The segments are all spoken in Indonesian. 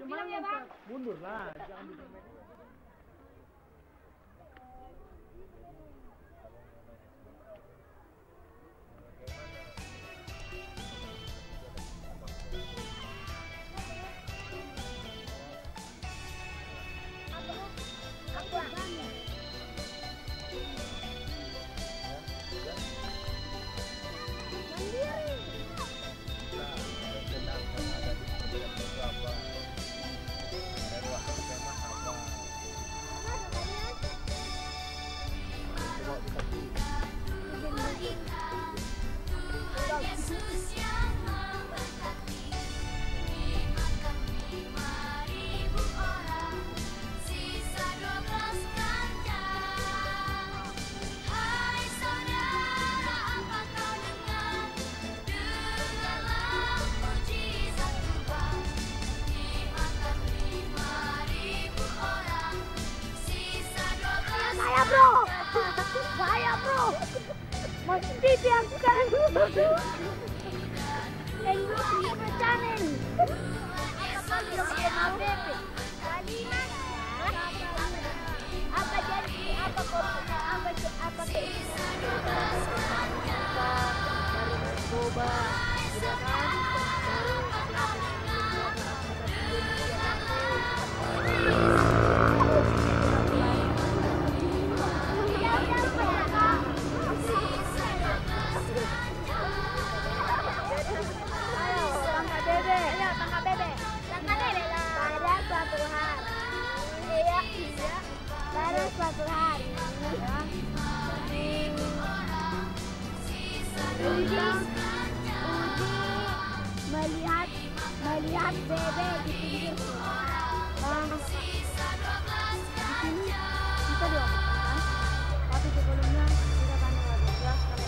Cuma mundur lah, jangan bikin media. Bahaya bro, mesti diangkat. Ini pecanin. Apa jadi apa kopinya apa coba sudah kan suatu hari melihat bebek di pinggir di sini bisa dilakukan, tapi sebelumnya kita akan mengajar sampai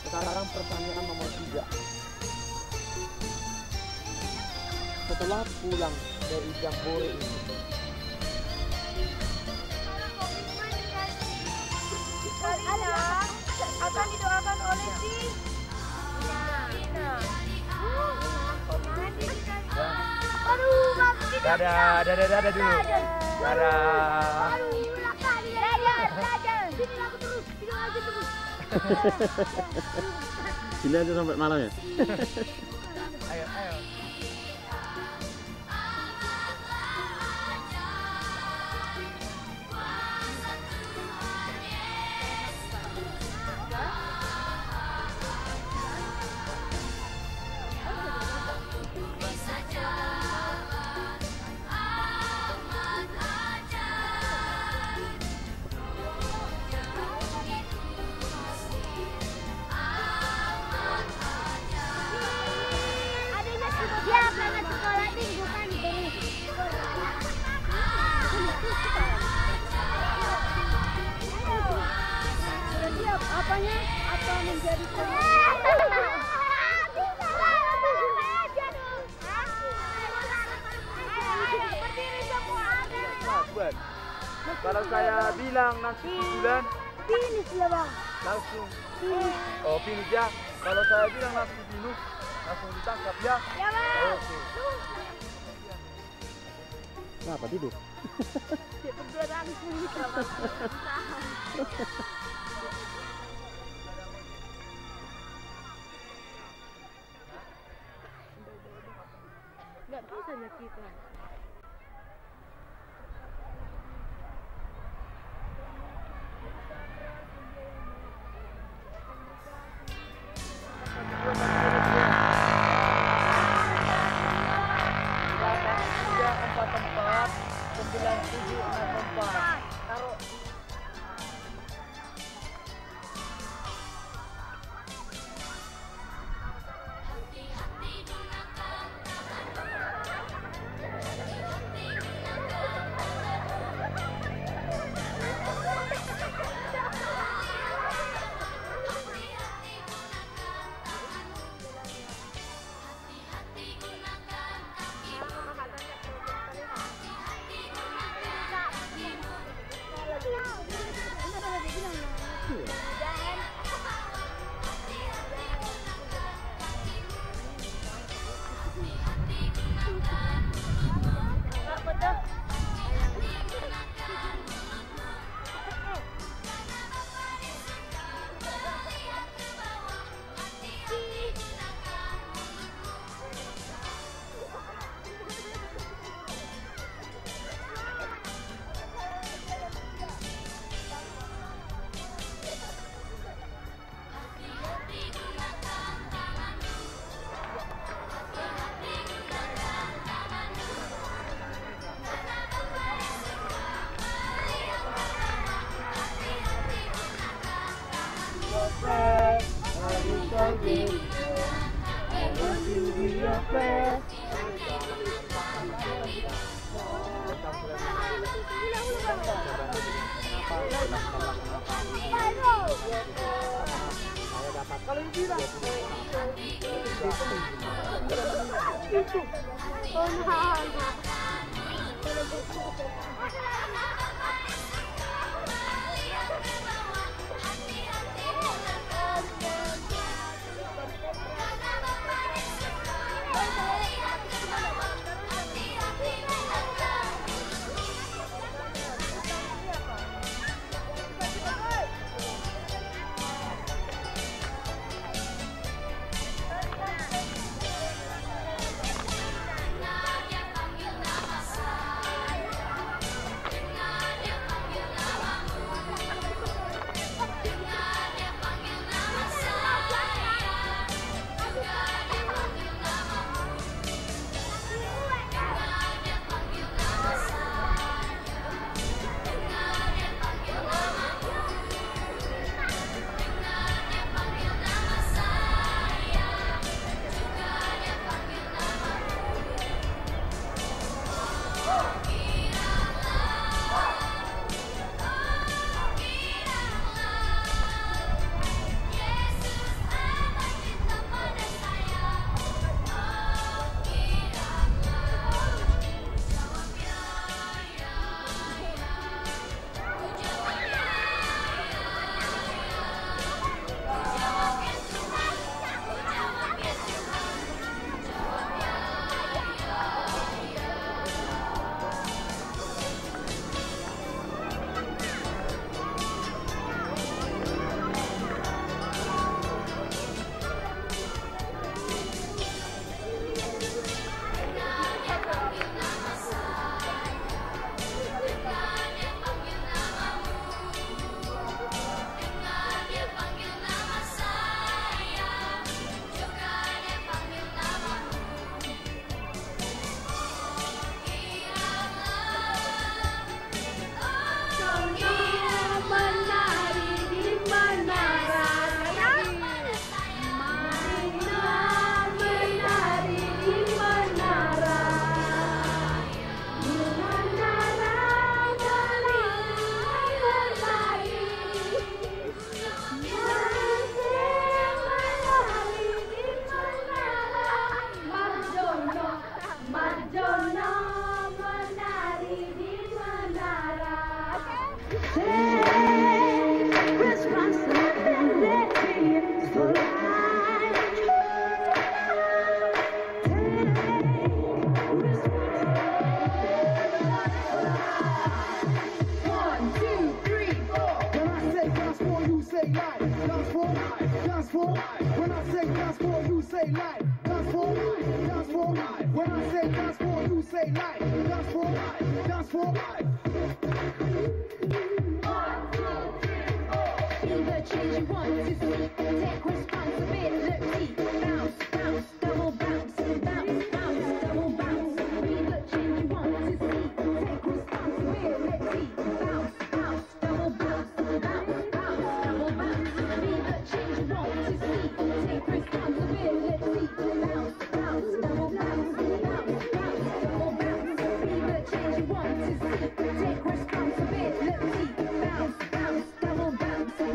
Sekarang pertanyaan nomor 3. Setelah pulang dari Jambore ini, akan didoakan oleh si dadah dulu. Dadah. Sini aja sampai malam ya. Ayo. Apanya? Apa menjadi Kalau saya bilang nasi bulan, finish ya bang. langsung. Oh finish ya. Kalau saya bilang nasi binus, langsung ditangkap ya. Ya bang. Oke. Kenapa tidur? Berdua langsung bisa bang. Nggak bisa nyakitin. Kalau yang bilang Itu. Oh, nah.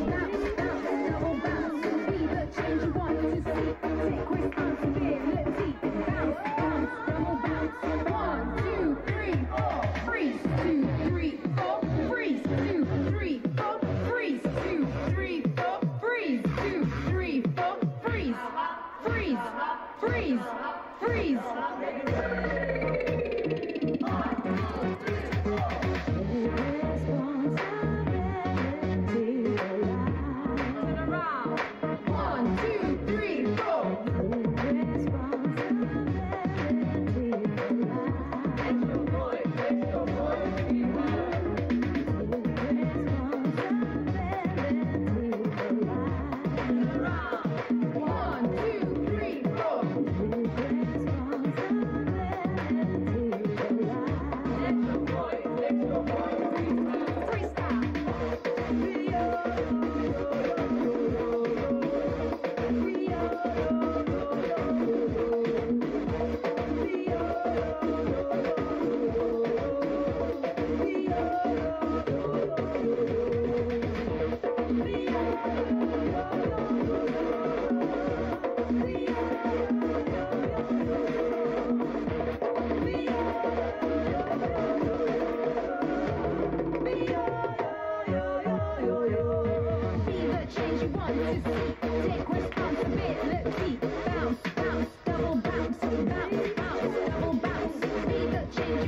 Bounce, bounce, double bounce, be the change you want to see.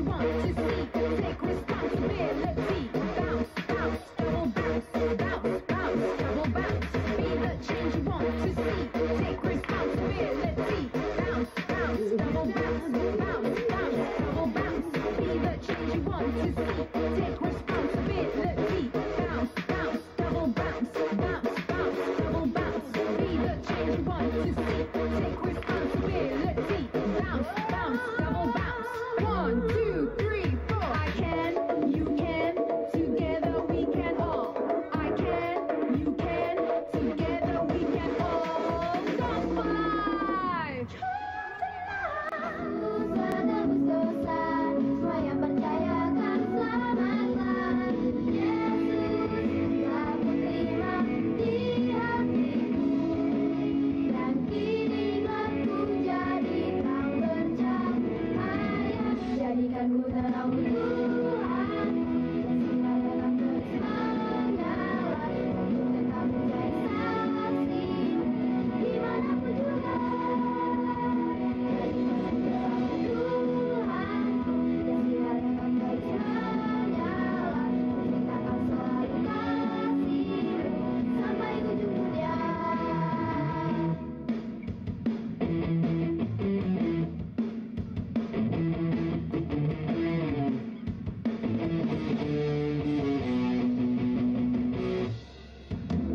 you want to see. Take responsibility. Bounce, bounce, double bounce, bounce, bounce, double bounce. Be the change you want to see. Take responsibility. Bounce, bounce, double bounce, bounce, bounce, double bounce. Be the change you want to see. Take responsibility. Bounce, bounce, double bounce, bounce, bounce, double bounce. Be the change you want to see. Take responsibility. Bounce, bounce, double bounce. 1, 2, 3, 4. I can, you can, together we can all. I can, you can, together we can all. Top 5. Semua yang percaya kan selamatkan. Yesus aku terima di hatiku, dan kini aku jadi terang bercahaya. Jadikanku terang Tuhan, dan sinarkan terus menyala, untuk tetap menjadi saksi dimanapun juga. Jadikanku terang Tuhan, dan sinarkan terus menyala, untuk akan selalu kasih sampai ujung dunia.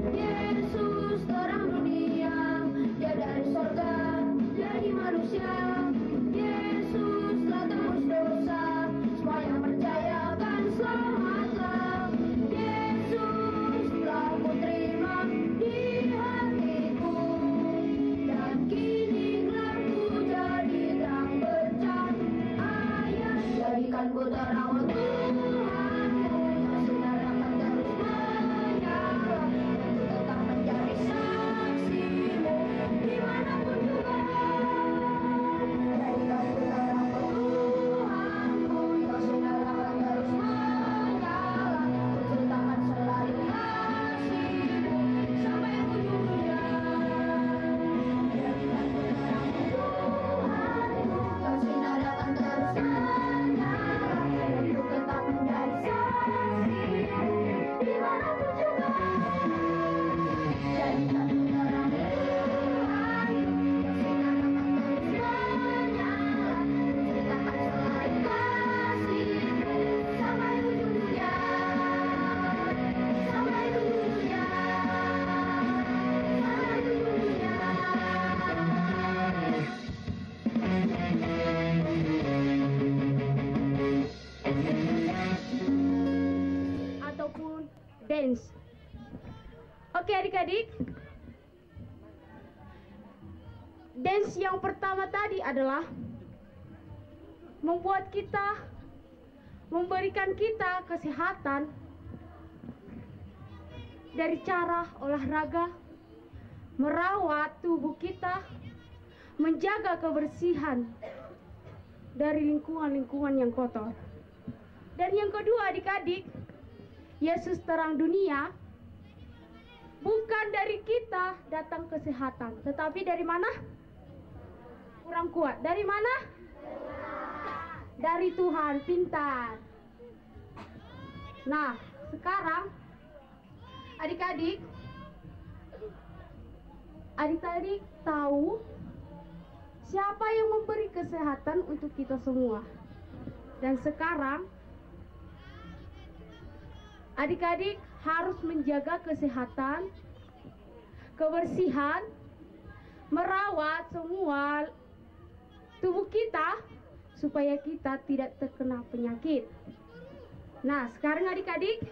Yesus terang dunia, dia dari sorga jadi manusia. Yesus telah tebus dosa, semua yang percaya akan selamatlah. Yesus telah ku terima di hatiku, dan kini gelapku jadi terang bercahaya. Jadikanku terang Tuhan, sinar akan terus menyala, untuk tetap menjadi saksimu dimanapun juga. Jadikanku terang Tuhanku, sinar akan terus menyala, untuk tetap selalu kasihmu sampai ujung dunia. Jadikanku terang Tuhanku, sinar akan terus menyala, untuk tetap menjadi saksimu dimanapun juga. Jadikanku terang Tuhanku, sinar akan terus menyala, ceritakan selalu kasihmu sampai ujung dunia, sampai ujung dunia, sampai ujung dunia. Ataupun dance. Oke adik-adik, dance yang pertama tadi adalah memberikan kita kesehatan dari cara olahraga, merawat tubuh kita, menjaga kebersihan dari lingkungan-lingkungan yang kotor. Dan yang kedua adik-adik, Yesus terang dunia, bukan dari kita datang kesehatan, tetapi dari mana? Kurang kuat. Dari mana? Dari Tuhan. Pintar. Nah, sekarang adik-adik tahu siapa yang memberi kesehatan untuk kita semua. Dan sekarang adik-adik harus menjaga kesehatan, kebersihan, merawat semua tubuh kita supaya kita tidak terkena penyakit. Nah, sekarang adik-adik